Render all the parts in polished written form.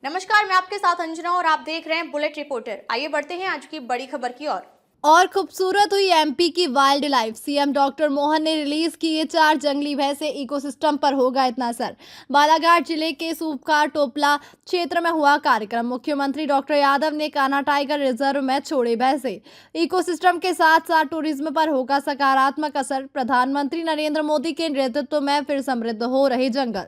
नमस्कार, मैं आपके साथ अंजना और आप देख रहे हैं बुलेट रिपोर्टर। आइए बढ़ते हैं आज की बड़ी खबर की ओर। और खूबसूरत हुई एमपी की wild life. CM doctor Mohan ने रिलीज किए 4 जंगली भैंसे। इकोसिस्टम पर होगा इतना असर। बालाघाट जिले के सूपका टोपला क्षेत्र में हुआ कार्यक्रम। मुख्यमंत्री डॉक्टर यादव ने कान्हा टाइगर रिजर्व में छोड़े भैंसे। इकोसिस्टम के साथ साथ टूरिज्म पर होगा सकारात्मक असर। प्रधानमंत्री नरेंद्र मोदी के नेतृत्व में फिर समृद्ध हो रहे जंगल।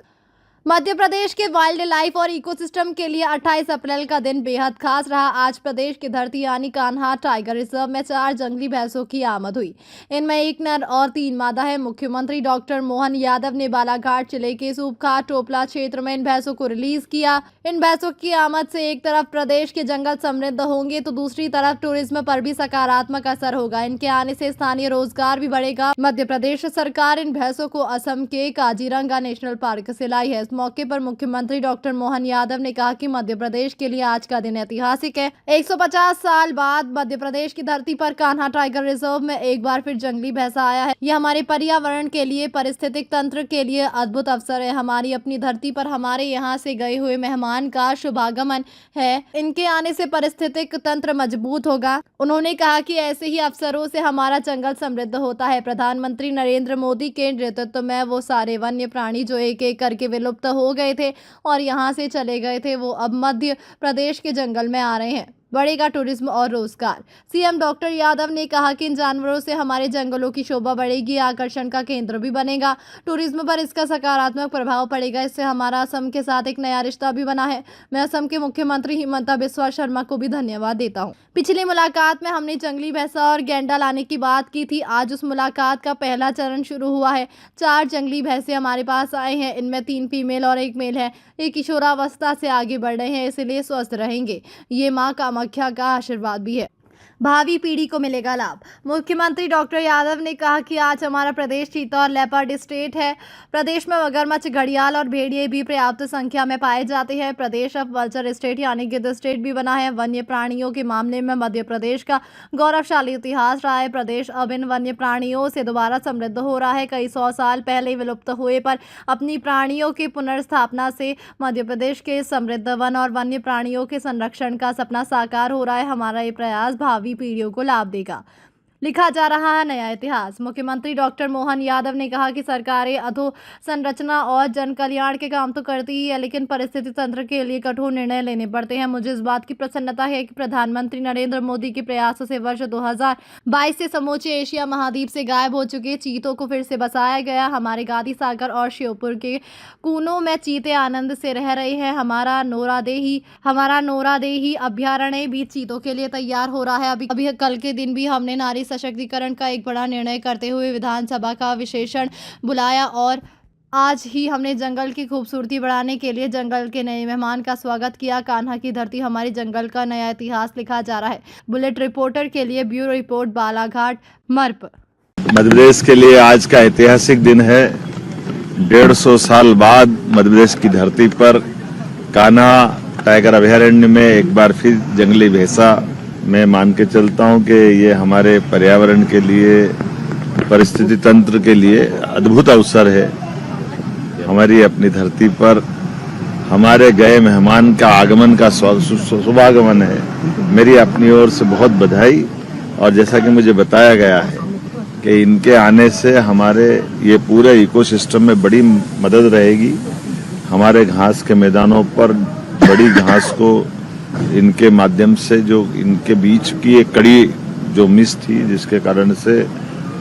मध्य प्रदेश के वाइल्ड लाइफ और इकोसिस्टम के लिए 28 अप्रैल का दिन बेहद खास रहा। आज प्रदेश की धरती यानी कान्हा टाइगर रिजर्व में 4 जंगली भैंसों की आमद हुई। इनमें 1 नर और 3 मादा है। मुख्यमंत्री डॉक्टर मोहन यादव ने बालाघाट जिले के सूपका टोपला क्षेत्र में इन भैंसों को रिलीज किया। इन भैंसों की आमद से एक तरफ प्रदेश के जंगल समृद्ध होंगे तो दूसरी तरफ टूरिज्म पर भी सकारात्मक असर होगा। इनके आने से स्थानीय रोजगार भी बढ़ेगा। मध्य प्रदेश सरकार इन भैंसों को असम के काजीरंगा नेशनल पार्क से लाई है। मौके पर मुख्यमंत्री डॉक्टर मोहन यादव ने कहा कि मध्य प्रदेश के लिए आज का दिन ऐतिहासिक है। 150 साल बाद मध्य प्रदेश की धरती पर कान्हा टाइगर रिजर्व में एक बार फिर जंगली भैंसा आया है। यह हमारे पर्यावरण के लिए, पारिस्थितिक तंत्र के लिए अद्भुत अवसर है। हमारी अपनी धरती पर हमारे यहाँ से गए हुए मेहमान का शुभागमन है। इनके आने से पारिस्थितिक तंत्र मजबूत होगा। उन्होंने कहा कि ऐसे ही अवसरों से हमारा जंगल समृद्ध होता है। प्रधानमंत्री नरेंद्र मोदी के नेतृत्व में वो सारे वन्य प्राणी जो एक एक करके विलुप्त हो गए थे और यहाँ से चले गए थे, वो अब मध्य प्रदेश के जंगल में आ रहे हैं। बढ़ेगा टूरिज्म और रोजगार। सीएम डॉक्टर यादव ने कहा कि इन जानवरों से हमारे जंगलों की शोभा बढ़ेगी, आकर्षण का केंद्र भी बनेगा। टूरिज्म पर इसका सकारात्मक प्रभाव पड़ेगा। इससे हमारा असम के साथ एक नया रिश्ता भी बना है। मैं असम के मुख्यमंत्री हिमंता बिस्वा शर्मा को भी धन्यवाद देता हूँ। पिछली मुलाकात में हमने जंगली भैंसा और गैंडा लाने की बात की थी। आज उस मुलाकात का पहला चरण शुरू हुआ है। 4 जंगली भैंसे हमारे पास आए हैं। इनमें 3 फीमेल और 1 मेल है। ये किशोरावस्था से आगे बढ़ रहे हैं, इसलिए स्वस्थ रहेंगे। ये माँ कामाख्या का आशीर्वाद भी है। भावी पीढ़ी को मिलेगा लाभ। मुख्यमंत्री डॉक्टर यादव ने कहा कि आज हमारा प्रदेश चीता और लेपर्ड स्टेट है। प्रदेश में मगरमच्छ, घड़ियाल और भेड़िए भी पर्याप्त संख्या में पाए जाते हैं। प्रदेश अब वल्चर स्टेट यानी गिद्ध स्टेट भी बना है। वन्य प्राणियों के मामले में मध्य प्रदेश का गौरवशाली इतिहास रहा है। प्रदेश अब इन वन्य प्राणियों से दोबारा समृद्ध हो रहा है। कई 100 साल पहले विलुप्त हुए पर अपनी प्राणियों की पुनर्स्थापना से मध्य प्रदेश के समृद्ध वन और वन्य प्राणियों के संरक्षण का सपना साकार हो रहा है। हमारा ये प्रयास भावी पीढ़ियों को लाभ देगा। लिखा जा रहा है नया इतिहास। मुख्यमंत्री डॉक्टर मोहन यादव ने कहा कि सरकारें अधोसंरचना और जन कल्याण के काम तो करती ही है, लेकिन परिस्थिति तंत्र के लिए कठोर निर्णय लेने पड़ते हैं। मुझे इस बात की प्रसन्नता है कि प्रधानमंत्री नरेंद्र मोदी के प्रयासों से वर्ष 2022 से समूचे एशिया महाद्वीप से गायब हो चुके चीतों को फिर से बसाया गया। हमारे गांधी सागर और श्योपुर के कूनों में चीते आनंद से रह रहे हैं। हमारा नोरादेही अभ्यारण्य भी चीतों के लिए तैयार हो रहा है। अभी कल के दिन भी हमने नारी सशक्तिकरण का एक बड़ा निर्णय करते हुए विधानसभा का विशेषण बुलाया और आज ही हमने जंगल की खूबसूरती बढ़ाने के लिए जंगल के नए मेहमान का स्वागत किया। कान्हा की धरती हमारी जंगल का नया इतिहास लिखा जा रहा है। बुलेट रिपोर्टर के लिए ब्यूरो रिपोर्ट, बालाघाट मर्प। मध्य प्रदेश के लिए आज का ऐतिहासिक दिन है। 150 साल बाद मध्य प्रदेश की धरती पर कान्हा टाइगर अभयारण्य में एक बार फिर जंगली भैंसा, मैं मान के चलता हूं कि ये हमारे पर्यावरण के लिए, परिस्थिति तंत्र के लिए अद्भुत अवसर है। हमारी अपनी धरती पर हमारे गए मेहमान का आगमन का शुभागमन है। मेरी अपनी ओर से बहुत बधाई। और जैसा कि मुझे बताया गया है कि इनके आने से हमारे ये पूरे इकोसिस्टम में बड़ी मदद रहेगी। हमारे घास के मैदानों पर बड़ी घास को इनके माध्यम से, जो इनके बीच की एक कड़ी जो मिस थी, जिसके कारण से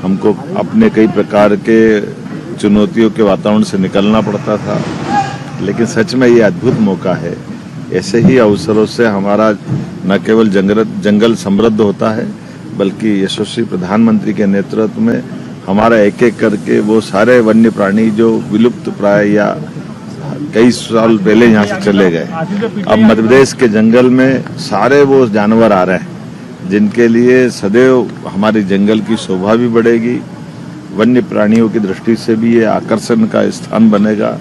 हमको अपने कई प्रकार के चुनौतियों के वातावरण से निकलना पड़ता था, लेकिन सच में ये अद्भुत मौका है। ऐसे ही अवसरों से हमारा न केवल जंगल समृद्ध होता है, बल्कि यशस्वी प्रधानमंत्री के नेतृत्व में हमारा एक एक करके वो सारे वन्य प्राणी जो विलुप्त प्राय या कई साल पहले यहाँ से चले गए, अब मध्य प्रदेश के जंगल में सारे वो जानवर आ रहे हैं, जिनके लिए सदैव हमारे जंगल की शोभा भी बढ़ेगी। वन्य प्राणियों की दृष्टि से भी ये आकर्षण का स्थान बनेगा।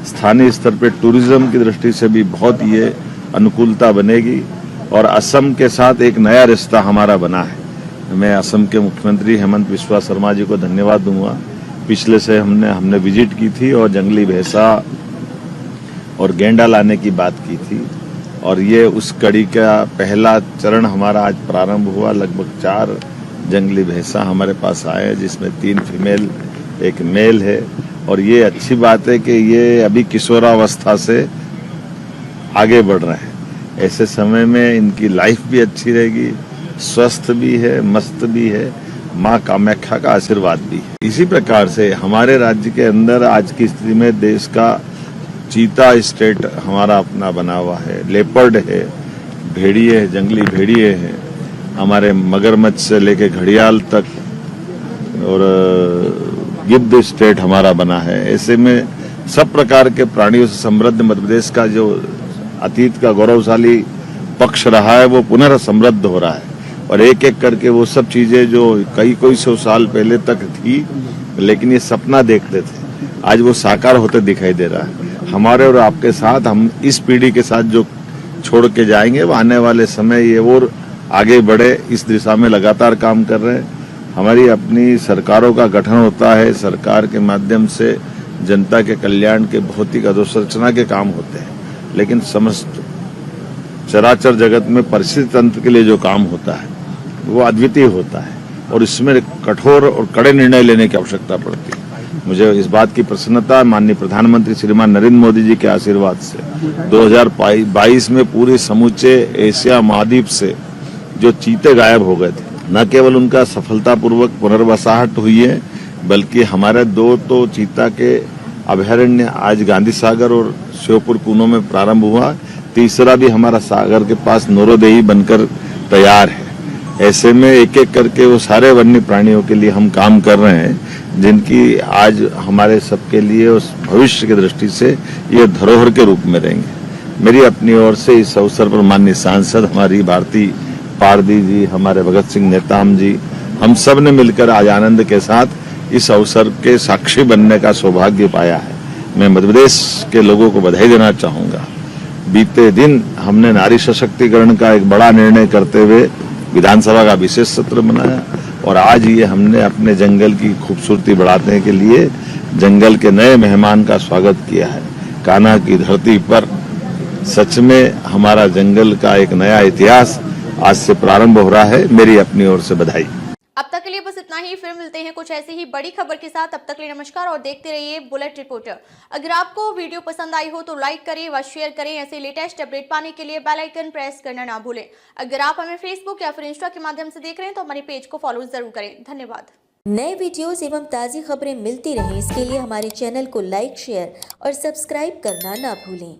स्थानीय स्तर पर टूरिज्म की दृष्टि से भी बहुत ये अनुकूलता बनेगी और असम के साथ एक नया रिश्ता हमारा बना है। मैं असम के मुख्यमंत्री हेमंत बिस्वा शर्मा जी को धन्यवाद दूंगा। पिछले से हमने विजिट की थी और जंगली भैंसा और गेंडा लाने की बात की थी। और ये उस कड़ी का पहला चरण हमारा आज प्रारंभ हुआ। लगभग 4 जंगली भैंसा हमारे पास आए हैं, जिसमें 3 फीमेल 1 मेल है। और ये अच्छी बात है कि ये अभी किशोरावस्था से आगे बढ़ रहे हैं। ऐसे समय में इनकी लाइफ भी अच्छी रहेगी, स्वस्थ भी है, मस्त भी है, माँ कामाख्या का आशीर्वाद भी है। इसी प्रकार से हमारे राज्य के अंदर आज की स्थिति में देश का चीता स्टेट हमारा अपना बना हुआ है, लेपर्ड है, भेड़िए है, जंगली भेड़िए हैं, हमारे मगरमच्छ से लेके घड़ियाल तक, और गिद्ध स्टेट हमारा बना है। ऐसे में सब प्रकार के प्राणियों से समृद्ध मध्य प्रदेश का जो अतीत का गौरवशाली पक्ष रहा है वो पुनः समृद्ध हो रहा है। और एक एक करके वो सब चीजें जो कई 100 साल पहले तक थी, लेकिन ये सपना देखते थे, आज वो साकार होते दिखाई दे रहा है। हमारे और आपके साथ, हम इस पीढ़ी के साथ जो छोड़ के जाएंगे, वो आने वाले समय ये और आगे बढ़े, इस दिशा में लगातार काम कर रहे हैं। हमारी अपनी सरकारों का गठन होता है, सरकार के माध्यम से जनता के कल्याण के भौतिक अधोसंरचना के काम होते हैं, लेकिन समस्त चराचर जगत में परिस्थिति तंत्र के लिए जो काम होता है वो अद्वितीय होता है, और इसमें कठोर और कड़े निर्णय लेने की आवश्यकता पड़ती है। मुझे इस बात की प्रसन्नता माननीय प्रधानमंत्री श्रीमान नरेंद्र मोदी जी के आशीर्वाद से 2022 में पूरे समूचे एशिया महाद्वीप से जो चीते गायब हो गए थे, न केवल उनका सफलतापूर्वक पुनर्वासाहट हुई है, बल्कि हमारे 2 तो चीता के अभयारण्य आज गांधी सागर और श्योपुर कूनो में प्रारंभ हुआ, तीसरा भी हमारा सागर के पास नौरोदेही बनकर तैयार है। ऐसे में एक एक करके वो सारे वन्य प्राणियों के लिए हम काम कर रहे हैं, जिनकी आज हमारे सबके लिए उस भविष्य की दृष्टि से ये धरोहर के रूप में रहेंगे। मेरी अपनी ओर से इस अवसर पर माननीय सांसद हमारी भारती पारदी जी, हमारे भगत सिंह नेताम जी, हम सब ने मिलकर आज आनंद के साथ इस अवसर के साक्षी बनने का सौभाग्य पाया है। मैं मध्य प्रदेश के लोगों को बधाई देना चाहूंगा। बीते दिन हमने नारी सशक्तिकरण का एक बड़ा निर्णय करते हुए विधानसभा का विशेष सत्र बनाया, और आज ये हमने अपने जंगल की खूबसूरती बढ़ाने के लिए जंगल के नए मेहमान का स्वागत किया है। कान्हा की धरती पर सच में हमारा जंगल का एक नया इतिहास आज से प्रारंभ हो रहा है। मेरी अपनी ओर से बधाई। अब तक के लिए बस इतना ही। फिर मिलते हैं कुछ ऐसी ही बड़ी खबर के साथ। अब तक के लिए नमस्कार और देखते रहिए बुलेट रिपोर्टर। अगर आपको वीडियो पसंद आई हो तो लाइक करें व शेयर करें। ऐसे लेटेस्ट अपडेट पाने के लिए बेल आइकन प्रेस करना ना भूलें। अगर आप हमें फेसबुक या फिर इंस्टा के माध्यम से देख रहे हैं तो हमारे पेज को फॉलो जरूर करें। धन्यवाद। नए वीडियोस एवं ताज़ी खबरें मिलती रहें, इसके लिए हमारे चैनल को लाइक, शेयर और सब्सक्राइब करना ना भूलें।